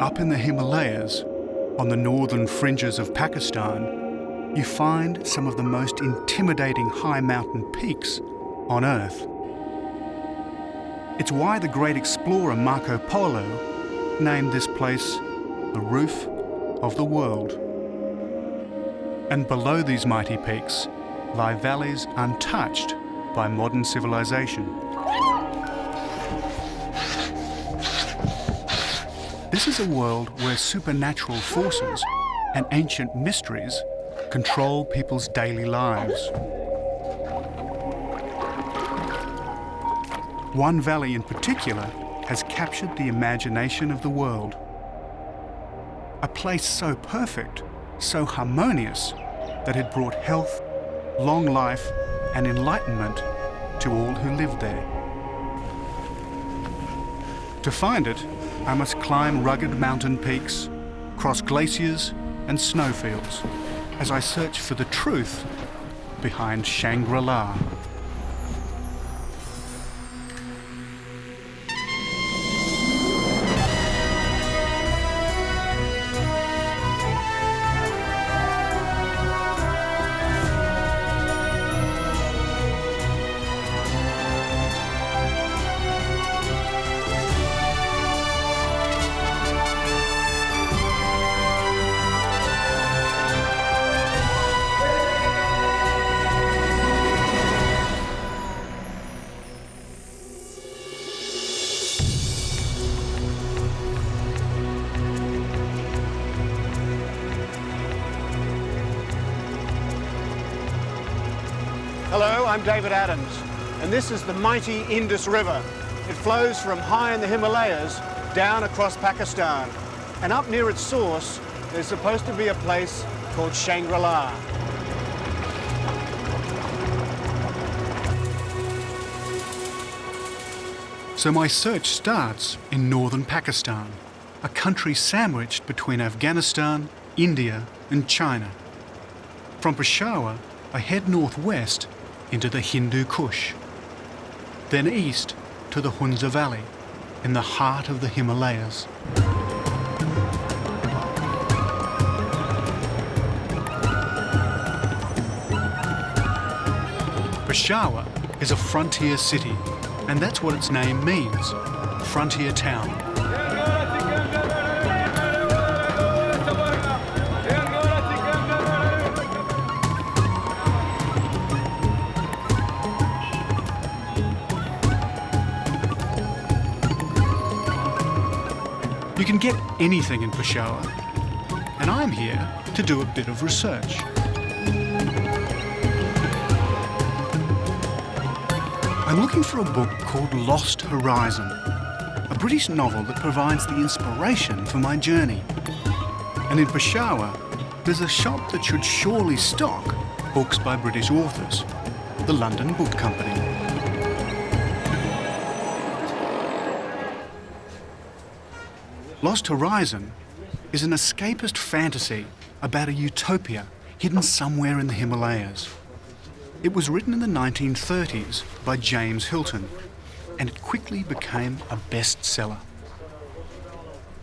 Up in the Himalayas, on the northern fringes of Pakistan, you find some of the most intimidating high mountain peaks on Earth. It's why the great explorer Marco Polo named this place the roof of the world. And below these mighty peaks lie valleys untouched by modern civilization. This is a world where supernatural forces and ancient mysteries control people's daily lives. One valley in particular has captured the imagination of the world. A place so perfect, so harmonious, that it brought health, long life, and enlightenment to all who lived there. To find it, I must climb rugged mountain peaks, cross glaciers and snowfields, as I search for the truth behind Shangri-La. Hello, I'm David Adams, and this is the mighty Indus River. It flows from high in the Himalayas down across Pakistan. And up near its source, there's supposed to be a place called Shangri-La. So my search starts in northern Pakistan, a country sandwiched between Afghanistan, India and China. From Peshawar, I head northwest into the Hindu Kush, then east to the Hunza Valley in the heart of the Himalayas. Peshawar is a frontier city, and that's what its name means, frontier town. You can get anything in Peshawar, and I'm here to do a bit of research. I'm looking for a book called Lost Horizon, a British novel that provides the inspiration for my journey. And in Peshawar, there's a shop that should surely stock books by British authors, the London Book Company. Lost Horizon is an escapist fantasy about a utopia hidden somewhere in the Himalayas. It was written in the 1930s by James Hilton, and it quickly became a bestseller.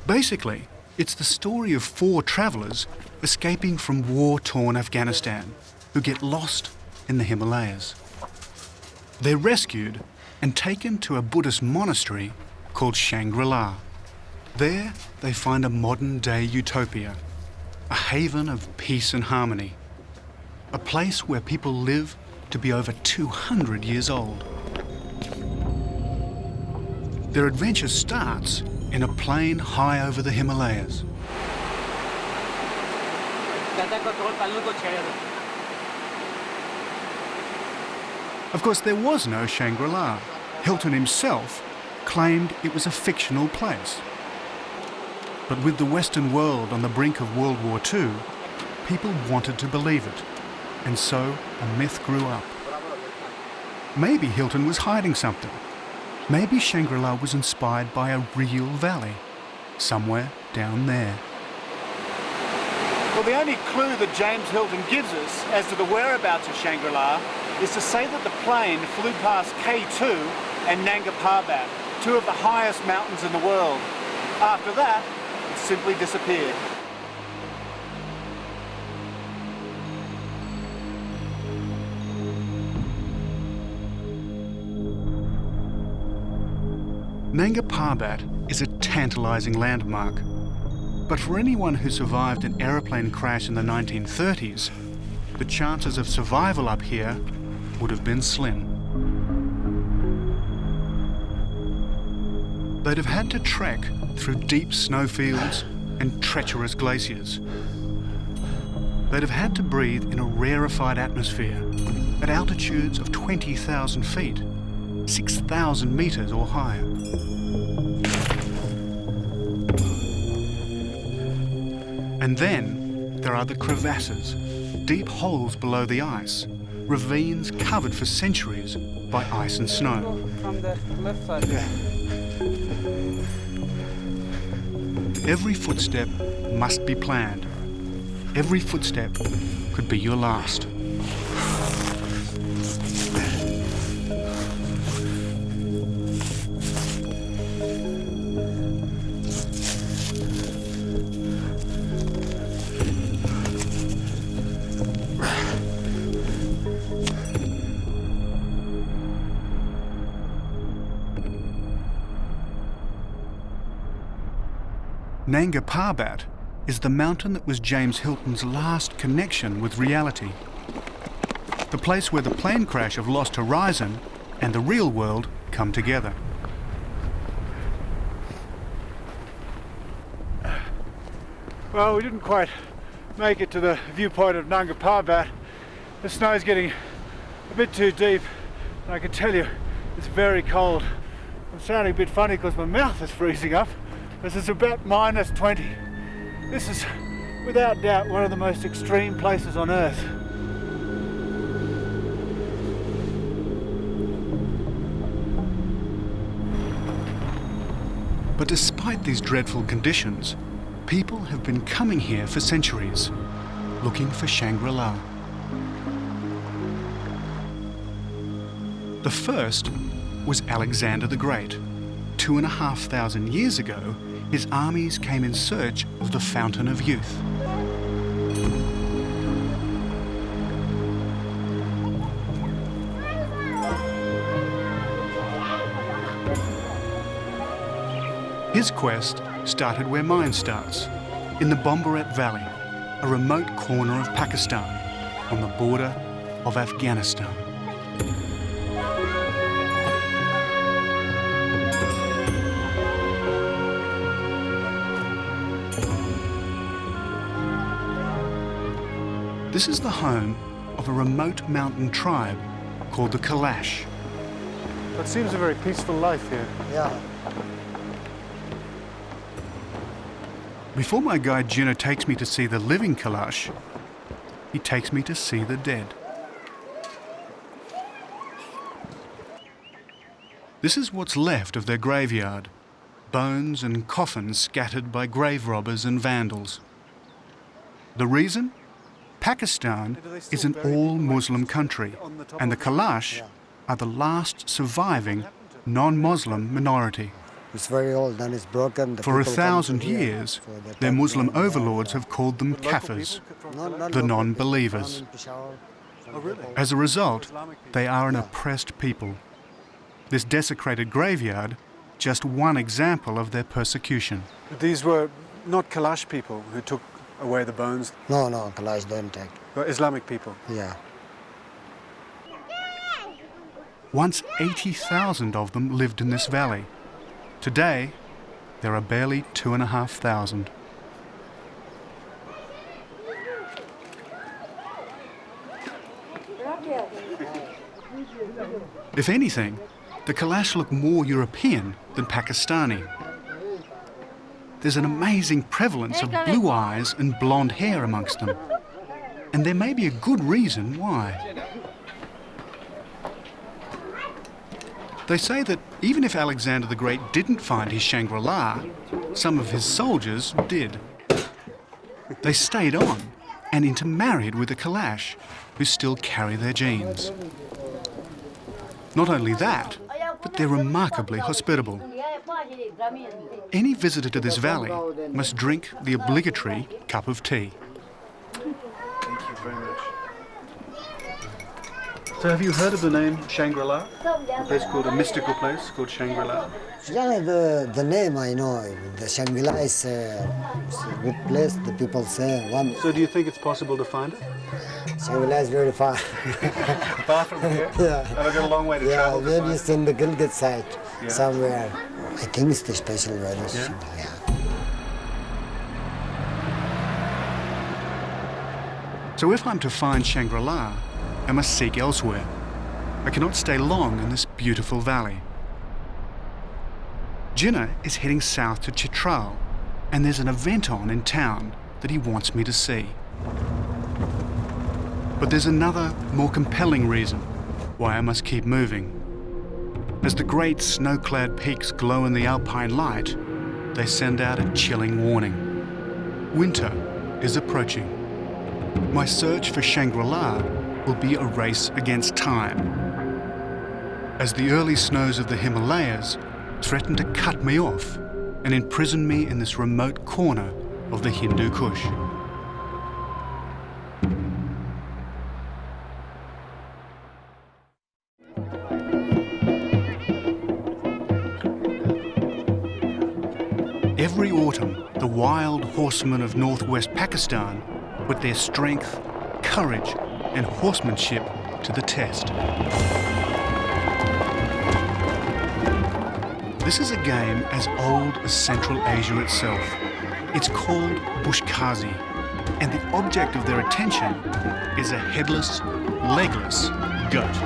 Basically, it's the story of 4 travellers escaping from war-torn Afghanistan who get lost in the Himalayas. They're rescued and taken to a Buddhist monastery called Shangri-La. There, they find a modern-day utopia, a haven of peace and harmony, a place where people live to be over 200 years old. Their adventure starts in a plain high over the Himalayas. Of course, there was no Shangri-La. Hilton himself claimed it was a fictional place. But with the Western world on the brink of World War II, people wanted to believe it, and so a myth grew up. Maybe Hilton was hiding something. Maybe Shangri-La was inspired by a real valley, somewhere down there. Well, the only clue that James Hilton gives us as to the whereabouts of Shangri-La is to say that the plane flew past K2 and Nanga Parbat, 2 of the highest mountains in the world. After that, simply disappeared. Nanga Parbat is a tantalising landmark. But for anyone who survived an aeroplane crash in the 1930s, the chances of survival up here would have been slim. They'd have had to trek through deep snowfields and treacherous glaciers. They'd have had to breathe in a rarefied atmosphere at altitudes of 20,000 feet, 6,000 metres or higher. And then there are the crevasses, deep holes below the ice, ravines covered for centuries by ice and snow. From the left side. Yeah. Every footstep must be planned. Every footstep could be your last. Nanga Parbat is the mountain that was James Hilton's last connection with reality. The place where the plane crash of Lost Horizon and the real world come together. Well, we didn't quite make it to the viewpoint of Nanga Parbat. The snow's getting a bit too deep, and I can tell you it's very cold. I'm sounding a bit funny because my mouth is freezing up. This is about -20. This is, without doubt, one of the most extreme places on Earth. But despite these dreadful conditions, people have been coming here for centuries, looking for Shangri-La. The first was Alexander the Great. 2,500 years ago, his armies came in search of the Fountain of Youth. His quest started where mine starts, in the Bombaret Valley, a remote corner of Pakistan, on the border of Afghanistan. This is the home of a remote mountain tribe called the Kalash. It seems a very peaceful life here. Yeah. Before my guide Gina takes me to see the living Kalash, he takes me to see the dead. This is what's left of their graveyard, bones and coffins scattered by grave robbers and vandals. The reason? Pakistan is an all-Muslim country, and the Kalash are the last surviving non-Muslim minority. It's very old and it's broken. For 1,000 years, their Muslim overlords have called them Kafirs, the non-believers. As a result, they are an oppressed people. This desecrated graveyard, just one example of their persecution. But these were not Kalash people who took away the bones. No, Kalash don't take. They were Islamic people. Yeah. Once 80,000 of them lived in this valley. Today, there are barely 2,500. If anything, the Kalash look more European than Pakistani. There's an amazing prevalence of blue eyes and blonde hair amongst them. And there may be a good reason why. They say that even if Alexander the Great didn't find his Shangri-La, some of his soldiers did. They stayed on and intermarried with the Kalash, who still carry their genes. Not only that, but they're remarkably hospitable. Any visitor to this valley must drink the obligatory cup of tea. Thank you very much. So have you heard of the name Shangri-La? A place called, a mystical place called Shangri-La? Yeah, the name I know. The Shangri-La is a good place, the people say. So do you think it's possible to find it? Shangri-La is very far. Far from here? Yeah. And I've got a long way to Yeah, travel to maybe find it's in the Gilgit side, Yeah. somewhere. I think it's the special weather. Yeah? Yeah. So if I'm to find Shangri-La, I must seek elsewhere. I cannot stay long in this beautiful valley. Jinnah is heading south to Chitral, and there's an event on in town that he wants me to see. But there's another, more compelling reason why I must keep moving. As the great snow-clad peaks glow in the alpine light, they send out a chilling warning. Winter is approaching. My search for Shangri-La will be a race against time, as the early snows of the Himalayas threaten to cut me off and imprison me in this remote corner of the Hindu Kush. Every autumn, the wild horsemen of northwest Pakistan put their strength, courage, and horsemanship to the test. This is a game as old as Central Asia itself. It's called bushkazi, and the object of their attention is a headless, legless goat.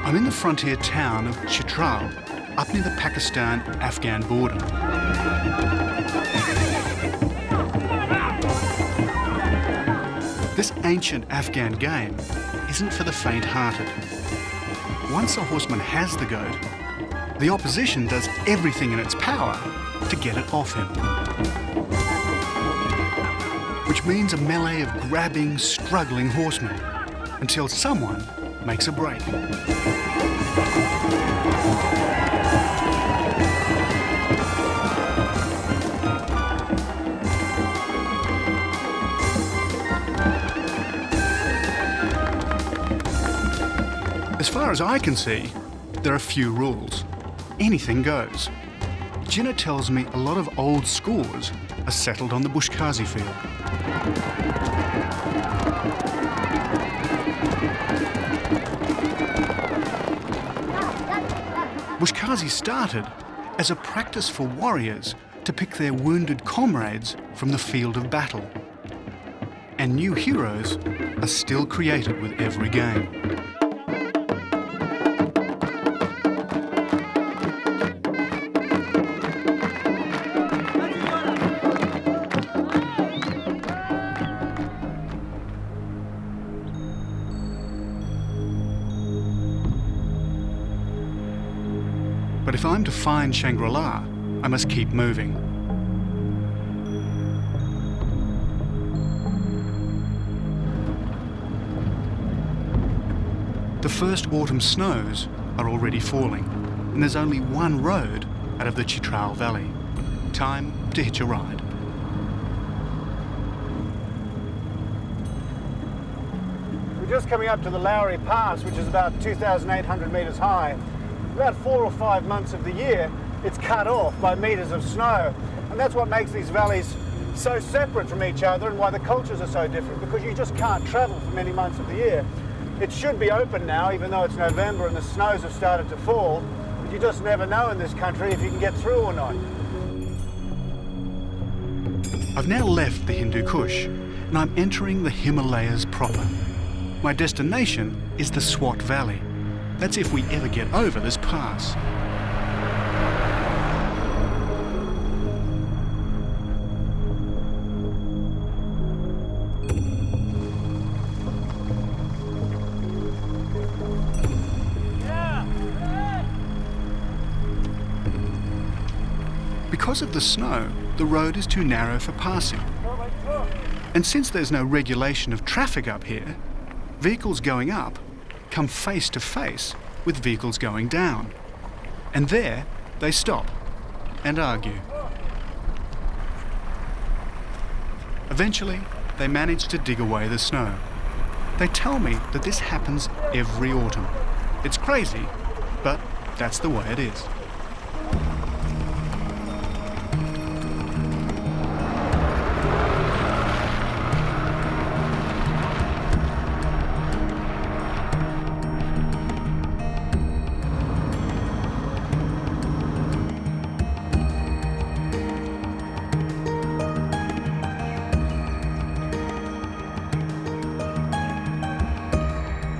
I'm in the frontier town of Chitral, up near the Pakistan-Afghan border. This ancient Afghan game isn't for the faint-hearted. Once a horseman has the goat, the opposition does everything in its power to get it off him. Which means a melee of grabbing, struggling horsemen, until someone makes a break. As far as I can see, there are few rules. Anything goes. Jinnah tells me a lot of old scores are settled on the bushkazi field. Bushkazi started as a practice for warriors to pick their wounded comrades from the field of battle. And new heroes are still created with every game. But if I'm to find Shangri-La, I must keep moving. The first autumn snows are already falling, and there's only one road out of the Chitral Valley. Time to hitch a ride. We're just coming up to the Lowry Pass, which is about 2,800 metres high. About 4 or 5 months of the year, it's cut off by metres of snow. And that's what makes these valleys so separate from each other and why the cultures are so different, because you just can't travel for many months of the year. It should be open now, even though it's November and the snows have started to fall, but you just never know in this country if you can get through or not. I've now left the Hindu Kush, and I'm entering the Himalayas proper. My destination is the Swat Valley. That's if we ever get over this pass. Because of the snow, the road is too narrow for passing. And since there's no regulation of traffic up here, vehicles going up come face to face with vehicles going down. And there they stop and argue. Eventually, they manage to dig away the snow. They tell me that this happens every autumn. It's crazy, but that's the way it is.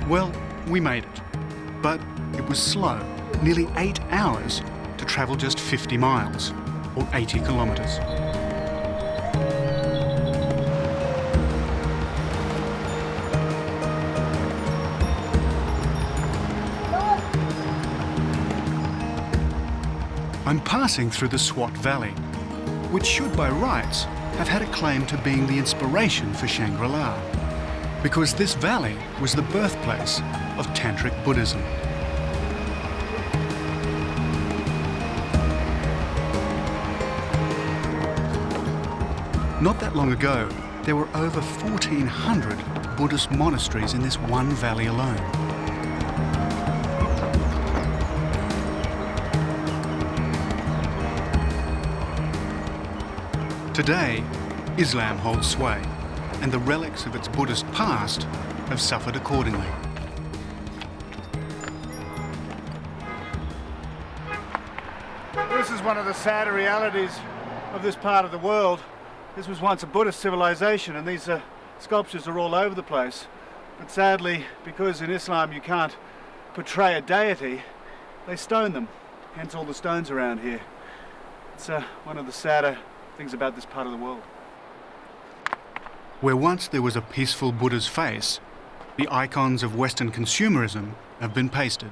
Well, we made it, but it was slow, nearly 8 hours to travel just 50 miles, or 80 kilometres. I'm passing through the Swat Valley, which should by rights have had a claim to being the inspiration for Shangri-La, because this valley was the birthplace of Tantric Buddhism. Not that long ago, there were over 1,400 Buddhist monasteries in this one valley alone. Today, Islam holds sway, and the relics of its Buddhist past have suffered accordingly. This is one of the sadder realities of this part of the world. This was once a Buddhist civilization, and these sculptures are all over the place. But sadly, because in Islam you can't portray a deity, they stone them, hence all the stones around here. It's one of the sadder things about this part of the world. Where once there was a peaceful Buddha's face, the icons of Western consumerism have been pasted.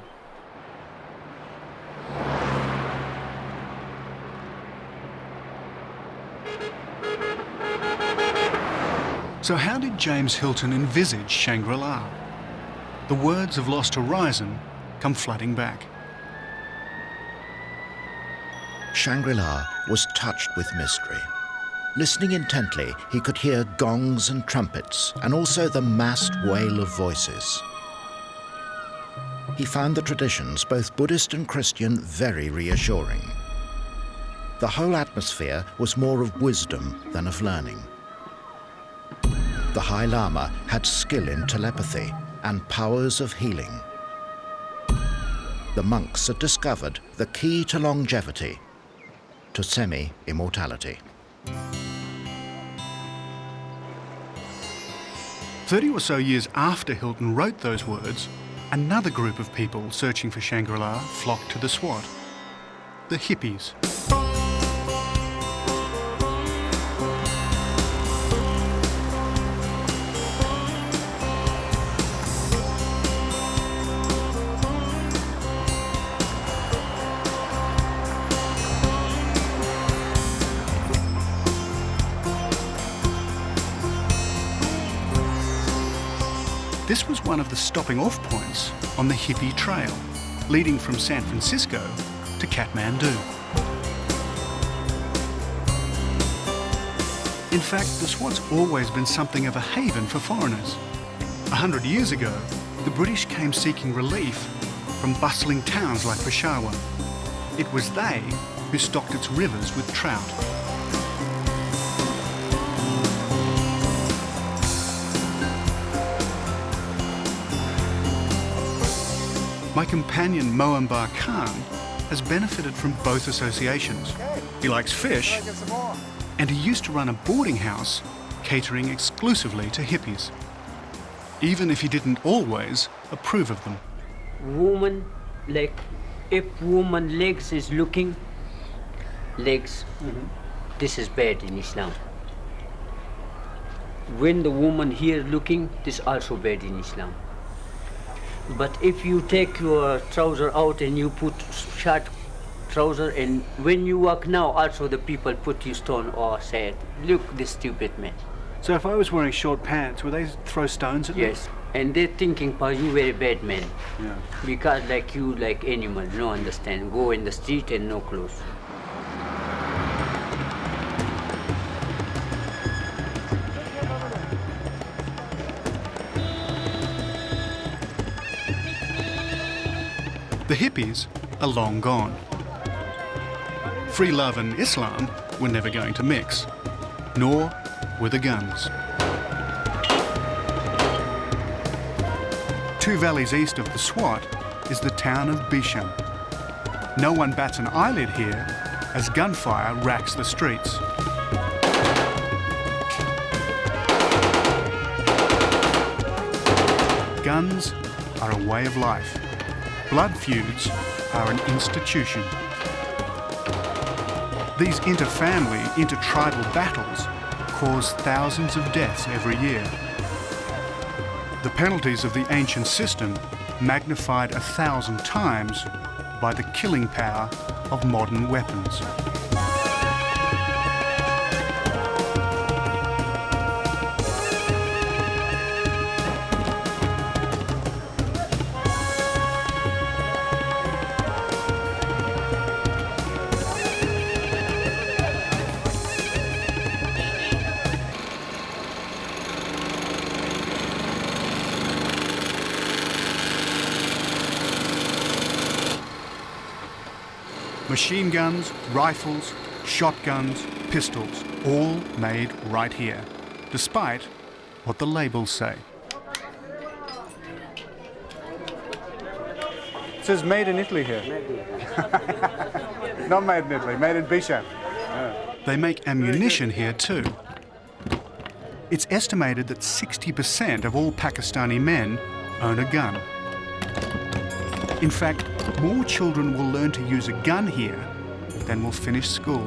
So how did James Hilton envisage Shangri-La? The words of Lost Horizon come flooding back. Shangri-La was touched with mystery. Listening intently, he could hear gongs and trumpets, and also the massed wail of voices. He found the traditions, both Buddhist and Christian, very reassuring. The whole atmosphere was more of wisdom than of learning. The High Lama had skill in telepathy and powers of healing. The monks had discovered the key to longevity, to semi-immortality. 30 or so years after Hilton wrote those words, another group of people searching for Shangri-La flocked to the Swat, the hippies. This was one of the stopping off points on the hippie trail, leading from San Francisco to Kathmandu. In fact, the Swat's always been something of a haven for foreigners. 100 years ago, the British came seeking relief from bustling towns like Peshawar. It was they who stocked its rivers with trout. My companion Moambar Khan has benefited from both associations. He likes fish, and he used to run a boarding house catering exclusively to hippies, even if he didn't always approve of them. Woman, like, if woman legs is looking, legs, this is bad in Islam. When the woman here looking, this also bad in Islam. But if you take your trouser out and you put short trouser, and when you walk now, also the people put you stone or say, look, this stupid man. So if I was wearing short pants, would they throw stones at me? Yes. And they're thinking, for you very bad man. Yeah. Because like you, like animal, no understand. Go in the street and no clothes. The hippies are long gone. Free love and Islam were never going to mix, nor were the guns. 2 valleys east of the Swat is the town of Bisham. No one bats an eyelid here as gunfire racks the streets. Guns are a way of life. Blood feuds are an institution. These inter-family, inter-tribal battles cause thousands of deaths every year. The penalties of the ancient system magnified 1,000 times by the killing power of modern weapons. Machine guns, rifles, shotguns, pistols, all made right here, despite what the labels say. It says made in Italy here. Not made in Italy, made in Bisham. They make ammunition here too. It's estimated that 60% of all Pakistani men own a gun. In fact, more children will learn to use a gun here than will finish school.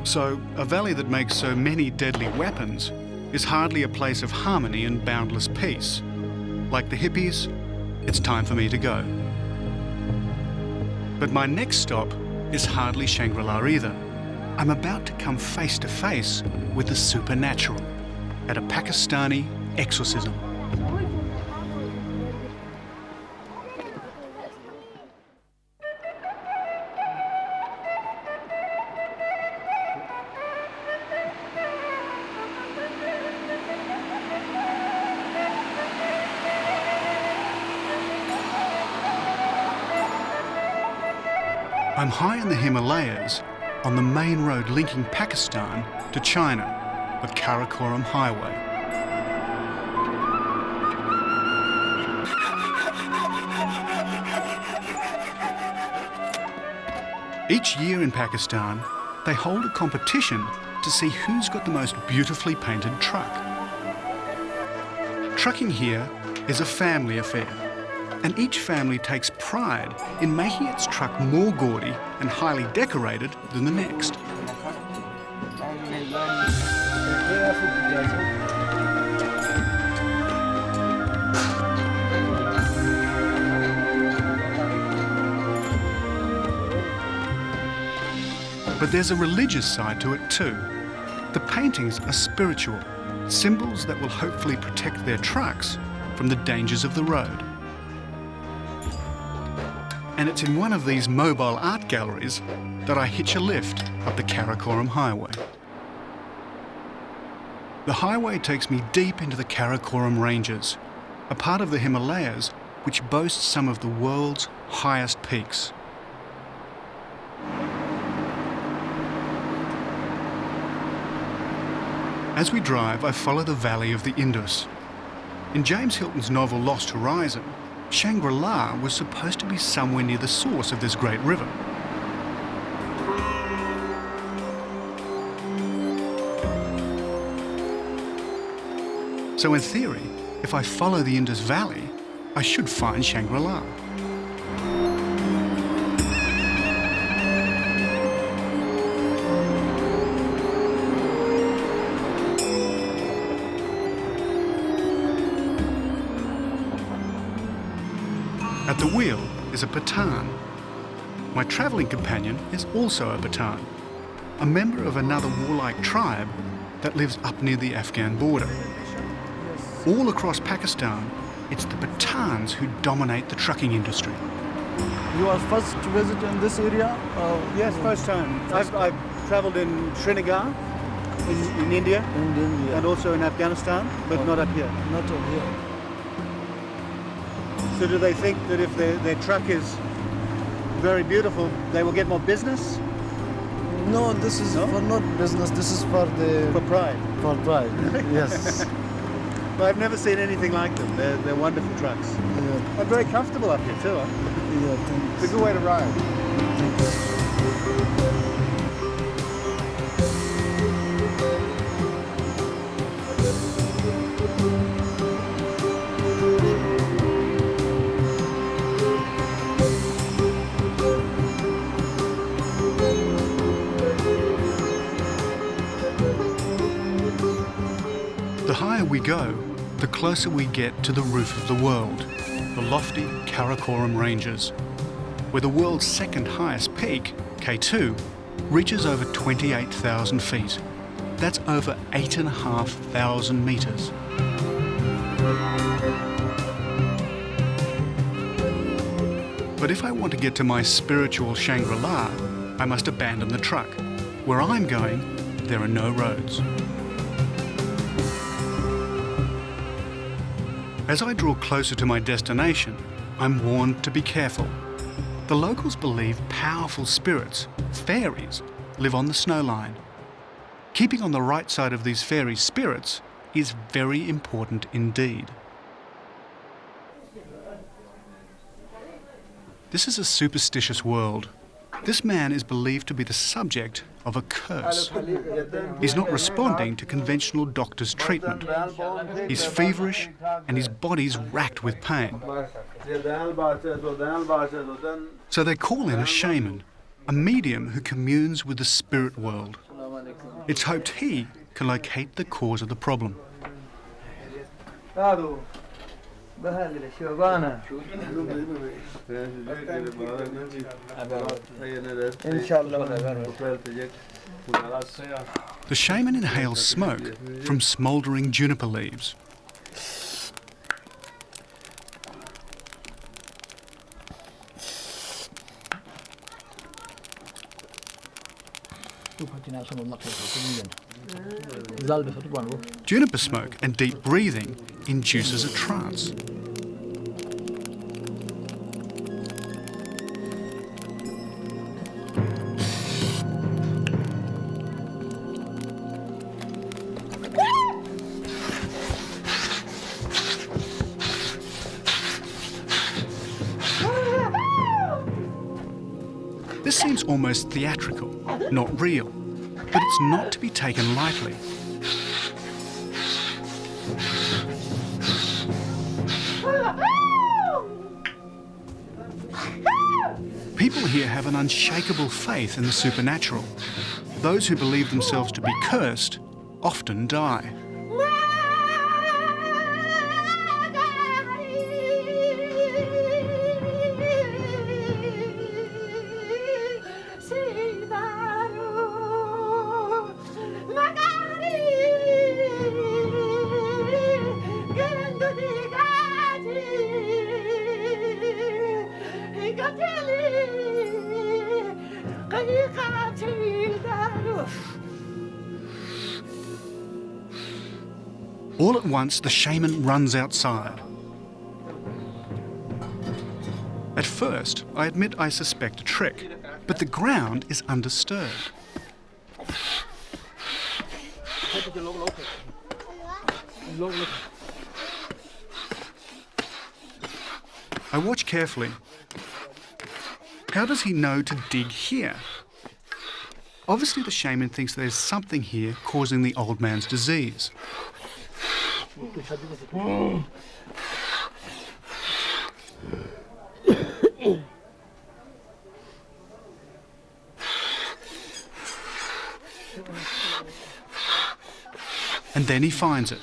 So, a valley that makes so many deadly weapons is hardly a place of harmony and boundless peace. Like the hippies, it's time for me to go. But my next stop is hardly Shangri-La either. I'm about to come face to face with the supernatural at a Pakistani exorcism. I'm high in the Himalayas on the main road linking Pakistan to China, the Karakoram Highway. Each year in Pakistan, they hold a competition to see who's got the most beautifully painted truck. Trucking here is a family affair, and each family takes pride in making its truck more gaudy and highly decorated than the next. But there's a religious side to it too. The paintings are spiritual, symbols that will hopefully protect their trucks from the dangers of the road. And it's in one of these mobile art galleries that I hitch a lift up the Karakoram Highway. The highway takes me deep into the Karakoram Ranges, a part of the Himalayas which boasts some of the world's highest peaks. As we drive, I follow the valley of the Indus. In James Hilton's novel Lost Horizon, Shangri-La was supposed to be somewhere near the source of this great river. So in theory, if I follow the Indus Valley, I should find Shangri-La. At the wheel is a Pathan. My travelling companion is also a Pathan. a member of another warlike tribe that lives up near the Afghan border. All across Pakistan, it's the Pathans who dominate the trucking industry. You are first to visit in this area? Yes, first time. I've travelled in Srinagar, in India, and also in Afghanistan, but not up here. Not here. So do they think that if their truck is very beautiful, they will get more business? No, this is for not business. This is for pride. For pride. Yes. But I've never seen anything like them. They're wonderful trucks. Yeah. I'm very comfortable up here too. Huh? Yeah, thanks. It's a good way to ride. The higher we go, the closer we get to the roof of the world, the lofty Karakoram Ranges, where the world's second highest peak, K2, reaches over 28,000 feet. That's over 8,500 metres. But if I want to get to my spiritual Shangri-La, I must abandon the truck. Where I'm going, there are no roads. As I draw closer to my destination, I'm warned to be careful. The locals believe powerful spirits, fairies, live on the snowline. Keeping on the right side of these fairy spirits is very important indeed. This is a superstitious world. This man is believed to be the subject of a curse. He's not responding to conventional doctor's treatment. He's feverish and his body's racked with pain. So they call in a shaman, a medium who communes with the spirit world. It's hoped he can locate the cause of the problem. The shaman inhales smoke from smouldering juniper leaves. Juniper smoke and deep breathing induces a trance. This seems almost theatrical, not real, but it's not to be taken lightly. People here have an unshakable faith in the supernatural. Those who believe themselves to be cursed often die. All at once, the shaman runs outside. At first, I admit I suspect a trick, but the ground is undisturbed. I watch carefully. How does he know to dig here? Obviously, the shaman thinks there's something here causing the old man's disease. And then he finds it,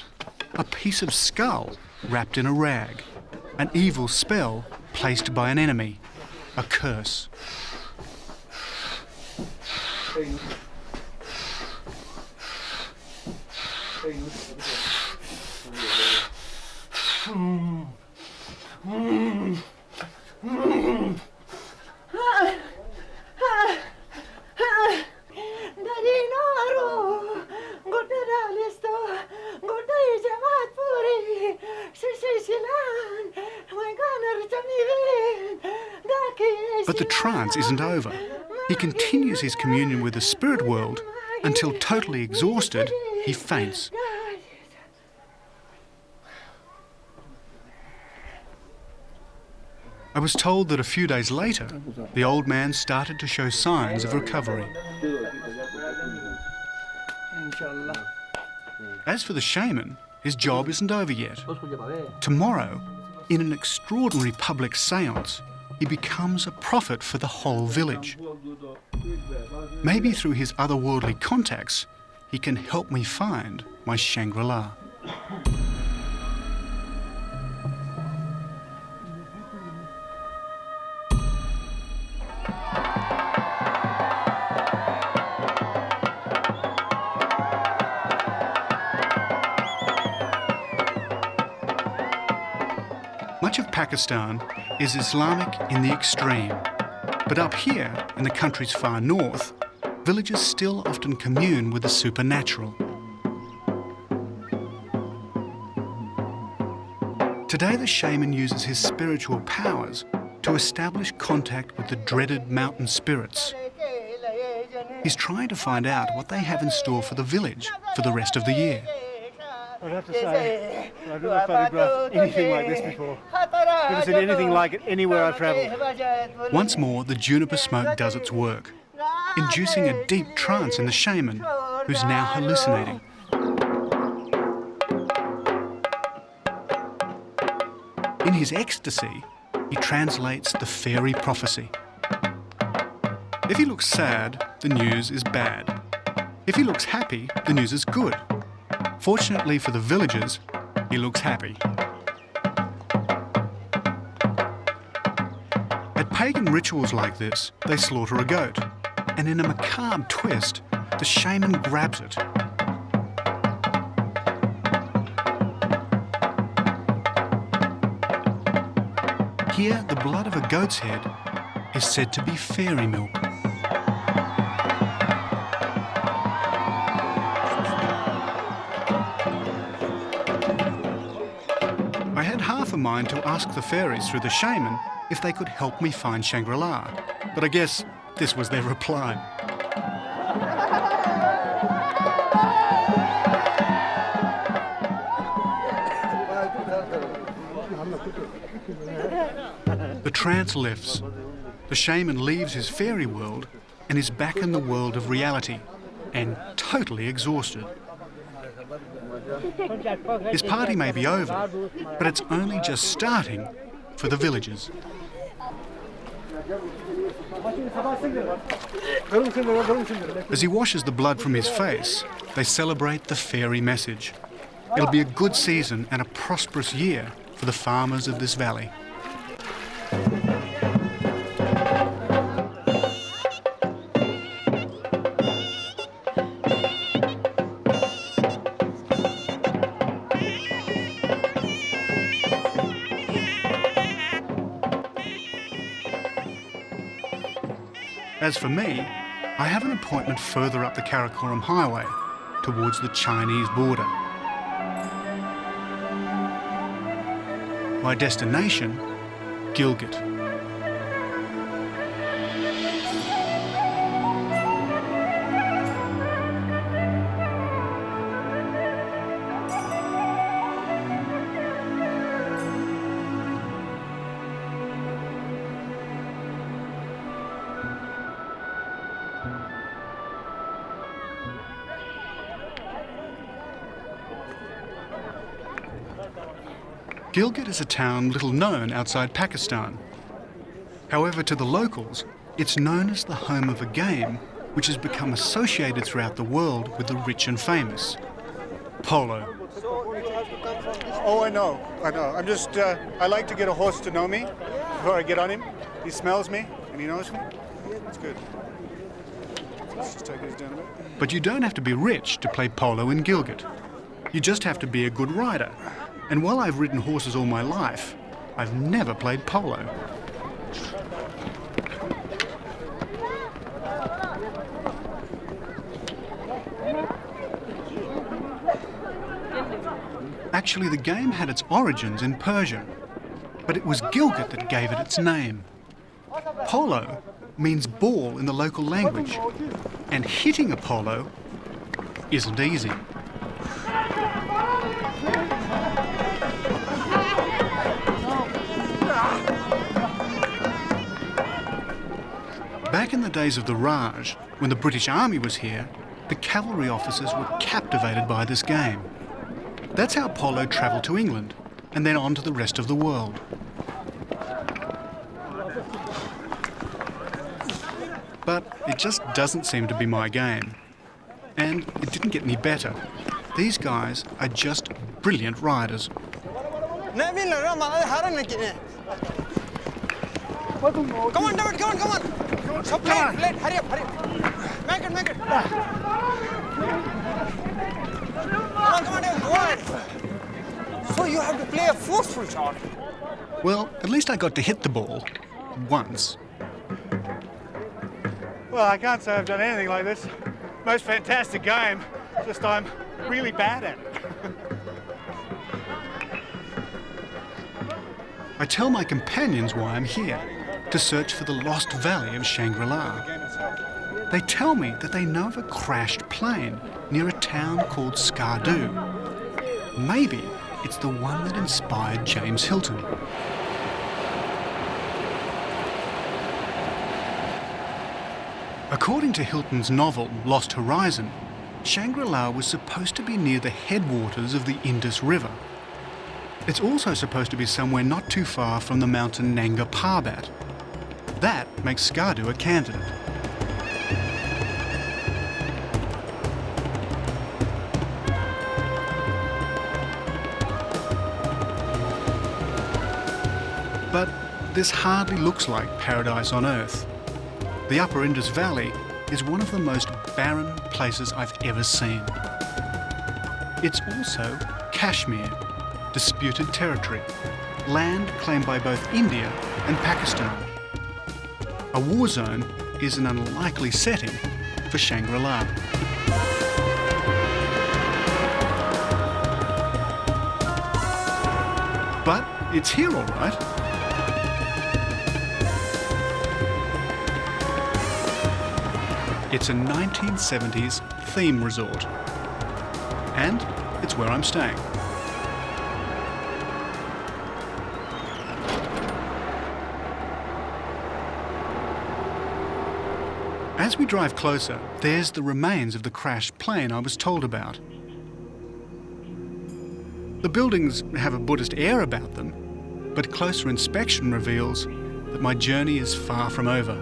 a piece of skull wrapped in a rag, an evil spell placed by an enemy, a curse. But the trance isn't over. He continues his communion with the spirit world until, totally exhausted, he faints. I was told that a few days later, the old man started to show signs of recovery. As for the shaman, his job isn't over yet. Tomorrow, in an extraordinary public séance, he becomes a prophet for the whole village. Maybe through his otherworldly contacts, he can help me find my Shangri-La. Much of Pakistan is Islamic in the extreme, but up here, in the country's far north, villagers still often commune with the supernatural. Today the shaman uses his spiritual powers to establish contact with the dreaded mountain spirits. He's trying to find out what they have in store for the village for the rest of the year. I'd have to say, I've never photographed anything like this before. Never seen anything like it anywhere I've travelled. Once more, the juniper smoke does its work, inducing a deep trance in the shaman, who's now hallucinating. In his ecstasy, he translates the fairy prophecy. If he looks sad, the news is bad. If he looks happy, the news is good. Fortunately for the villagers, he looks happy. At pagan rituals like this, they slaughter a goat, and in a macabre twist, the shaman grabs it. Here, the blood of a goat's head is said to be fairy milk. I had half a mind to ask the fairies through the shaman if they could help me find Shangri-La, but I guess this was their reply. The trance lifts. The shaman leaves his fairy world and is back in the world of reality, and totally exhausted. His party may be over, but it's only just starting for the villagers. As he washes the blood from his face, they celebrate the fairy message. It'll be a good season and a prosperous year for the farmers of this valley. As for me, I have an appointment further up the Karakoram Highway, towards the Chinese border. My destination, Gilgit. Gilgit is a town little known outside Pakistan. However, to the locals, it's known as the home of a game which has become associated throughout the world with the rich and famous. Polo. Oh, I know. I'm just, I like to get a horse to know me before I get on him. He smells me and he knows me. That's good. Let's just take this down a bit. But you don't have to be rich to play polo in Gilgit. You just have to be a good rider. And while I've ridden horses all my life, I've never played polo. Actually, the game had its origins in Persia, but it was Gilgit that gave it its name. Polo means ball in the local language, and hitting a polo isn't easy. Back in the days of the Raj, when the British Army was here, the cavalry officers were captivated by this game. That's how polo travelled to England, and then on to the rest of the world. But it just doesn't seem to be my game. And it didn't get any better. These guys are just brilliant riders. Come on, David, come on. Stop playing, hurry up. Make it. Come on, David, go on. So you have to play a forceful shot. Well, at least I got to hit the ball. Once. Well, I can't say I've done anything like this. Most fantastic game, just I'm really bad at it. I tell my companions why I'm here, to search for the lost valley of Shangri-La. They tell me that they know of a crashed plane near a town called Skardu. Maybe it's the one that inspired James Hilton. According to Hilton's novel Lost Horizon, Shangri-La was supposed to be near the headwaters of the Indus River. It's also supposed to be somewhere not too far from the mountain Nanga Parbat. That makes Skardu a candidate. But this hardly looks like paradise on Earth. The Upper Indus Valley is one of the most barren places I've ever seen. It's also Kashmir, disputed territory, land claimed by both India and Pakistan. A war zone is an unlikely setting for Shangri-La. But it's here all right. It's a 1970s theme resort. And it's where I'm staying. As we drive closer, there's the remains of the crashed plane I was told about. The buildings have a Buddhist air about them, but closer inspection reveals that my journey is far from over.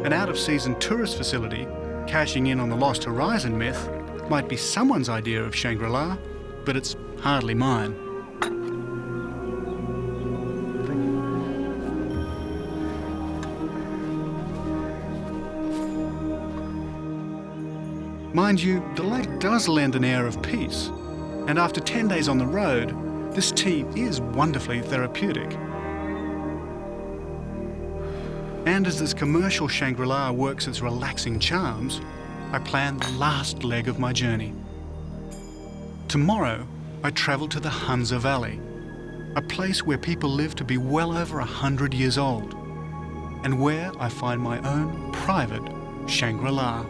An out-of-season tourist facility, cashing in on the Lost Horizon myth, might be someone's idea of Shangri-La, but it's hardly mine. Mind you, the lake does lend an air of peace, and after 10 days on the road, this tea is wonderfully therapeutic. And as this commercial Shangri-La works its relaxing charms, I plan the last leg of my journey. Tomorrow, I travel to the Hunza Valley, a place where people live to be well over 100 years old, and where I find my own private Shangri-La.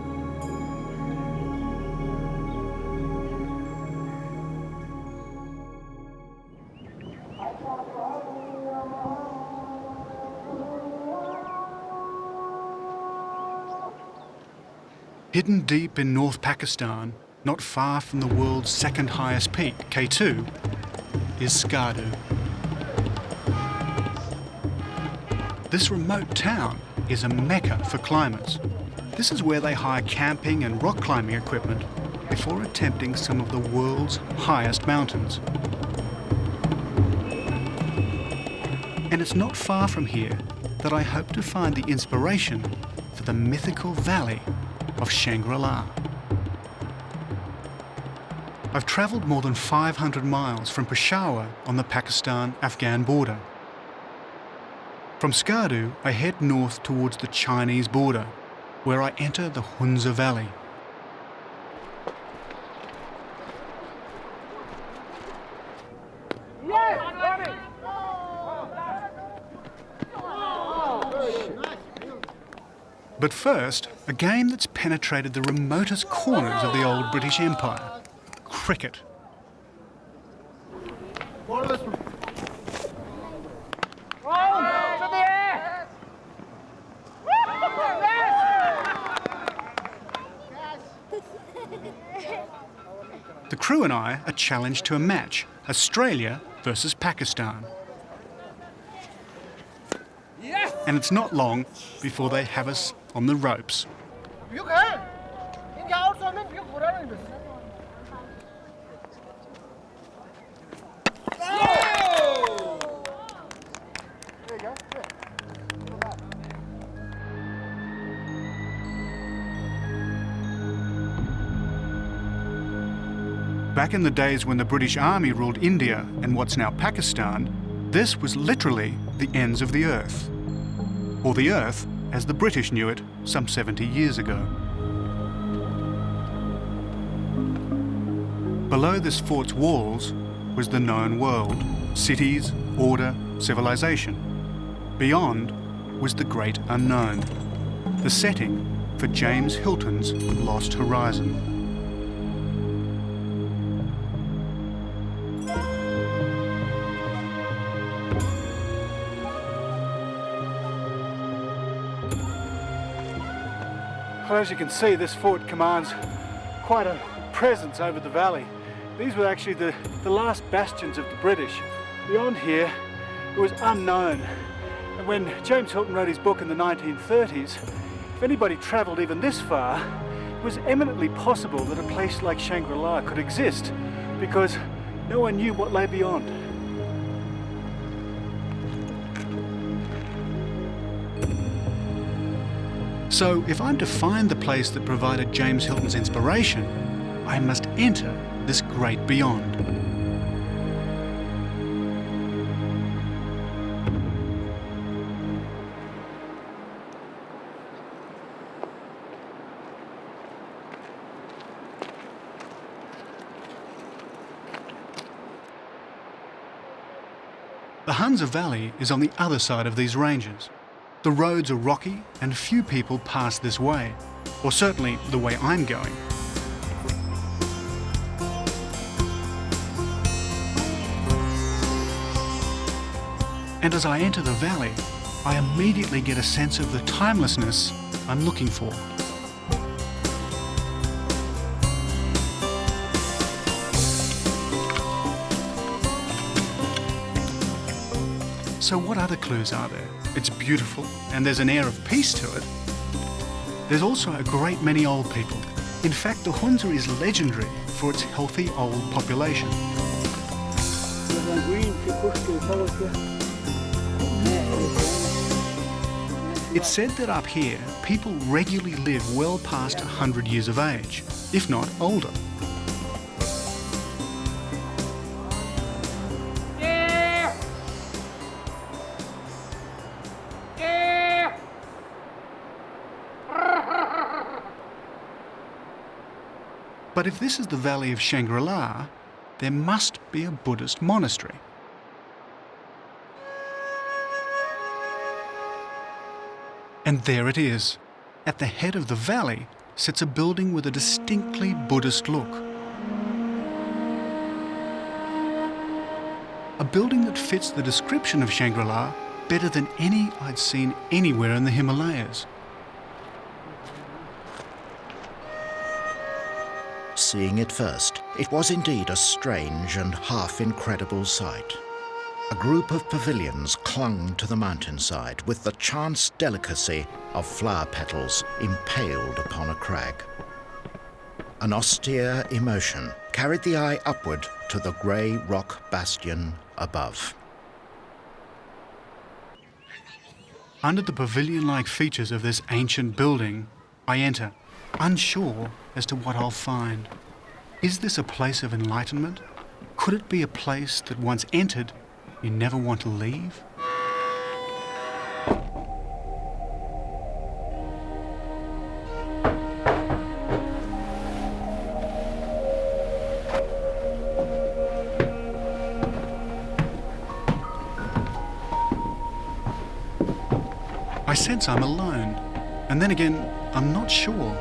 Hidden deep in North Pakistan, not far from the world's second highest peak, K2, is Skardu. This remote town is a mecca for climbers. This is where they hire camping and rock climbing equipment before attempting some of the world's highest mountains. And it's not far from here that I hope to find the inspiration for the mythical valley of Shangri-La. I've travelled more than 500 miles from Peshawar on the Pakistan-Afghan border. From Skardu, I head north towards the Chinese border, where I enter the Hunza Valley. But first, a game that's penetrated the remotest corners of the old British Empire: cricket. The crew and I are challenged to a match: Australia versus Pakistan. And it's not long before they have us on the ropes. Back in the days when the British Army ruled India and what's now Pakistan, this was literally the ends of the earth. Or the earth as the British knew it some 70 years ago. Below this fort's walls was the known world: cities, order, civilization. Beyond was the great unknown, the setting for James Hilton's Lost Horizon. Well, as you can see, this fort commands quite a presence over the valley. These were actually the last bastions of the British. Beyond here, it was unknown. And when James Hilton wrote his book in the 1930s, if anybody travelled even this far, it was eminently possible that a place like Shangri-La could exist, because no one knew what lay beyond. So if I'm to find the place that provided James Hilton's inspiration, I must enter this great beyond. The Hunza Valley is on the other side of these ranges. The roads are rocky and few people pass this way, or certainly the way I'm going. And as I enter the valley, I immediately get a sense of the timelessness I'm looking for. So what other clues are there? It's beautiful and there's an air of peace to it. There's also a great many old people. In fact, the Hunza is legendary for its healthy old population. It's said that up here, people regularly live well past 100 years of age, if not older. But if this is the Valley of Shangri-La, there must be a Buddhist monastery. And there it is. At the head of the valley sits a building with a distinctly Buddhist look. A building that fits the description of Shangri-La better than any I'd seen anywhere in the Himalayas. Seeing it first, it was indeed a strange and half-incredible sight. A group of pavilions clung to the mountainside with the chance delicacy of flower petals impaled upon a crag. An austere emotion carried the eye upward to the grey rock bastion above. Under the pavilion-like features of this ancient building, I enter. unsure as to what I'll find. Is this a place of enlightenment? Could it be a place that once entered, you never want to leave? I sense I'm alone, and then again, I'm not sure.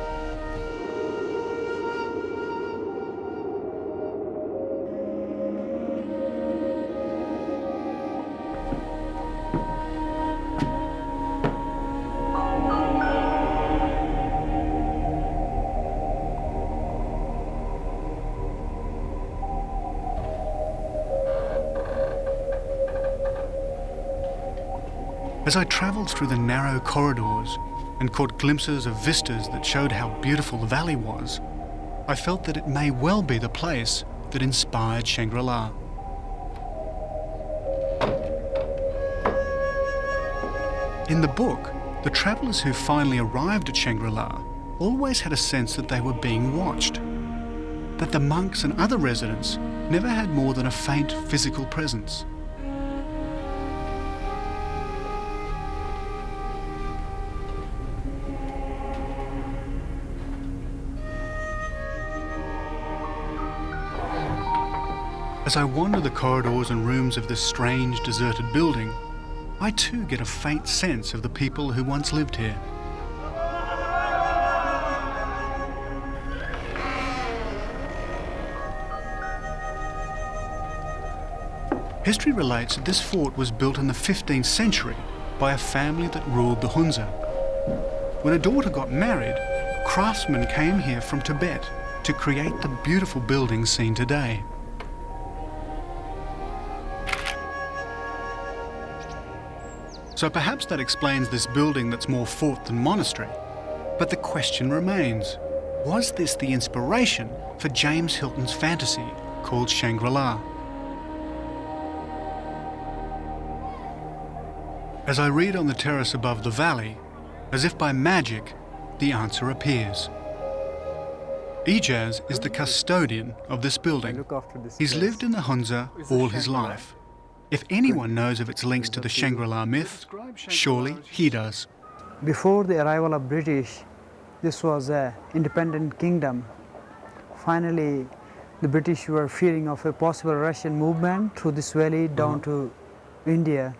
As I travelled through the narrow corridors and caught glimpses of vistas that showed how beautiful the valley was, I felt that it may well be the place that inspired Shangri-La. In the book, the travellers who finally arrived at Shangri-La always had a sense that they were being watched, that the monks and other residents never had more than a faint physical presence. As I wander the corridors and rooms of this strange, deserted building, I too get a faint sense of the people who once lived here. History relates that this fort was built in the 15th century by a family that ruled the Hunza. When a daughter got married, craftsmen came here from Tibet to create the beautiful buildings seen today. So perhaps that explains this building that's more fort than monastery. But the question remains, was this the inspiration for James Hilton's fantasy called Shangri-La? As I read on the terrace above the valley, as if by magic, the answer appears. Ijaz is the custodian of this building. He's lived in the Hunza all his life. If anyone knows of its links to the Shangri-La myth, surely he does. Before the arrival of British, this was an independent kingdom. Finally, the British were fearing of a possible Russian movement through this valley down to India.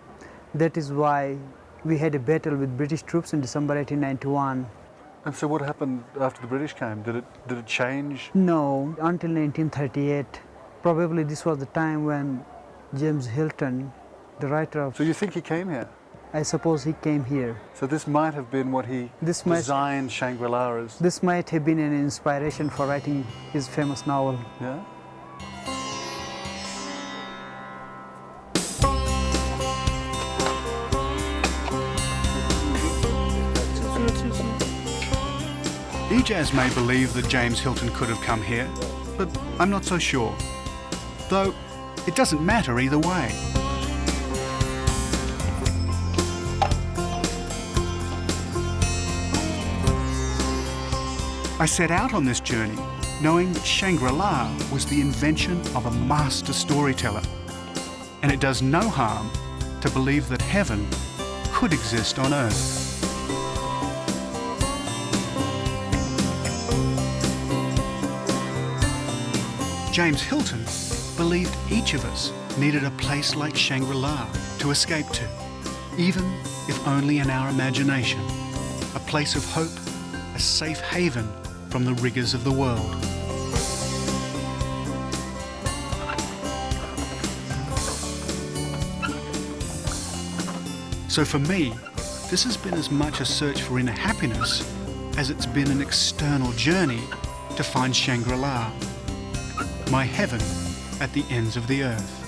That is why we had a battle with British troops in December 1891. And so what happened after the British came? Did it change? No, until 1938. Probably this was the time when James Hilton, the writer of... So you think he came here? I suppose he came here. So this might have been what he designed Shangri-La as? This might have been an inspiration for writing his famous novel. Yeah? Ijaz may believe that James Hilton could have come here, but I'm not so sure. Though, it doesn't matter either way. I set out on this journey knowing that Shangri-La was the invention of a master storyteller, and it does no harm to believe that heaven could exist on earth. James Hilton believed each of us needed a place like Shangri-La to escape to, even if only in our imagination, a place of hope, a safe haven from the rigours of the world. So for me, this has been as much a search for inner happiness as it's been an external journey to find Shangri-La, my heaven at the ends of the earth.